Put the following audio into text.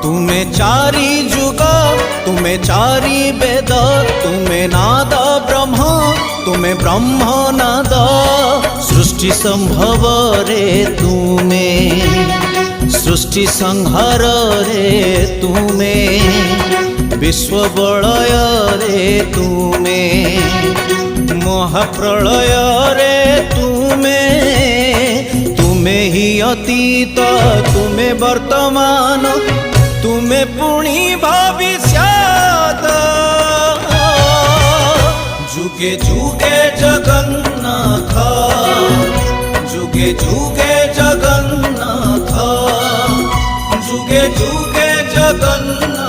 तुमे चारि जुग तुमे चारि वेद तुमे नाद ब्रह्म तुमे ब्रह्म नाद सृष्टि संभव रे तुमे सृष्टि संहार रे तुमे विश्व बलय रे तुमे महाप्रलय रे तुमे तुमे ही अतीत तुमे वर्तमान तुमे पुणी भविष्यत जुगे जुगे जगन्नाथ जुगे जुगे जगन्नाथ जुगे जुगे जगन्नाथ।